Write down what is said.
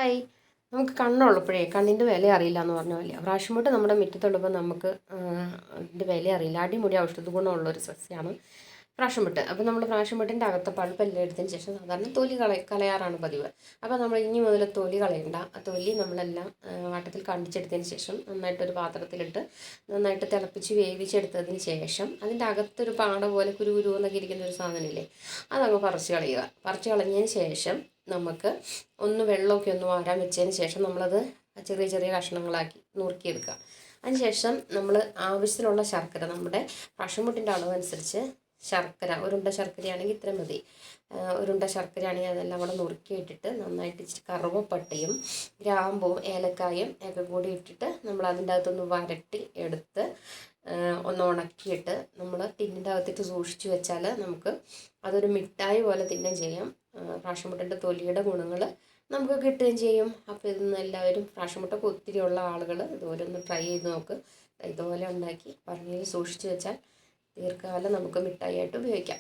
Hi. നമുക്ക് കണ്ണുള്ളപ്പോഴേ കണ്ണിൻ്റെ വില അറിയില്ല എന്ന് പറഞ്ഞ പോലെ പ്രാഷൻ മുട്ട് നമ്മുടെ മുറ്റത്തുള്ളപ്പോൾ നമുക്ക് അതിൻ്റെ വില അറിയില്ല. അടിമുടി ഔഷധ ഗുണമുള്ളൊരു സസ്യമാണ് പ്രാഷൻ മുട്ട്. അപ്പോൾ നമ്മൾ പ്രാഷൻ മുട്ടിൻ്റെ അകത്തെ പൾപ്പെല്ലാം എടുത്തതിന് ശേഷം സാധാരണ തൊലി കളയാറാണ് പതിവ്. അപ്പോൾ നമ്മൾ ഇനി മുതൽ തൊലി കളയണ്ട. ആ തൊലി നമ്മളെല്ലാം വട്ടത്തിൽ കണ്ടിച്ചെടുത്തതിന് ശേഷം നന്നായിട്ടൊരു പാത്രത്തിലിട്ട് നന്നായിട്ട് തിളപ്പിച്ച് വേവിച്ചെടുത്തതിന് ശേഷം അതിൻ്റെ അകത്തൊരു പാട പോലെ കുരു എന്നൊക്കെ ഇരിക്കുന്ന ഒരു സാധനമില്ലേ, അതങ്ങ് പറിച്ച് കളയുക. പറിച്ച് കളഞ്ഞതിന് ശേഷം നമുക്ക് ഒന്ന് വെള്ളമൊക്കെ ഒന്ന് വാരാൻ വെച്ചതിന് ശേഷം നമ്മളത് ചെറിയ ചെറിയ കഷ്ണങ്ങളാക്കി നുറുക്കിയെടുക്കുക. അതിനുശേഷം നമ്മൾ ആവശ്യത്തിനുള്ള ശർക്കര, നമ്മുടെ പ്രാഷൻമുട്ടിൻ്റെ അളവനുസരിച്ച് ശർക്കര, ഒരുണ്ട ശർക്കരയാണെങ്കിൽ ഇത്ര മതി. ഒരുണ്ട ശർക്കരയാണെങ്കിൽ അതെല്ലാം കൂടെ നുറുക്കിയിട്ടിട്ട് നന്നായിട്ട് ഇച്ചിരി കറുവപ്പട്ടയും ഗ്രാമ്പും ഏലക്കായും ഒക്കെ കൂടി ഇട്ടിട്ട് നമ്മൾ അതിൻ്റെ അകത്തൊന്ന് വരട്ടി എടുത്ത് ഒന്ന് ഉണക്കിയിട്ട് നമ്മൾ ടിന്നിൻ്റെ അകത്തിട്ട് സൂക്ഷിച്ച് വെച്ചാൽ നമുക്ക് അതൊരു മിഠായി പോലെ തിന്നുകയും ചെയ്യാം. പ്രാഷൻമുട്ടിൻ്റെ തൊലിയുടെ ഗുണങ്ങൾ നമുക്ക് കിട്ടുകയും ചെയ്യും. അപ്പോൾ ഇതൊന്നും എല്ലാവരും പ്രാഷൻമുട്ടൊക്കെ ഒത്തിരി ഉള്ള ആളുകൾ ഇതുപോലെ ഒന്ന് ട്രൈ ചെയ്ത് നോക്ക്. ഇതുപോലെ ഉണ്ടാക്കി പറഞ്ഞതിൽ സൂക്ഷിച്ച് വെച്ചാൽ ദീർഘകാലം നമുക്ക് മിഠായി ആയിട്ട് ഉപയോഗിക്കാം.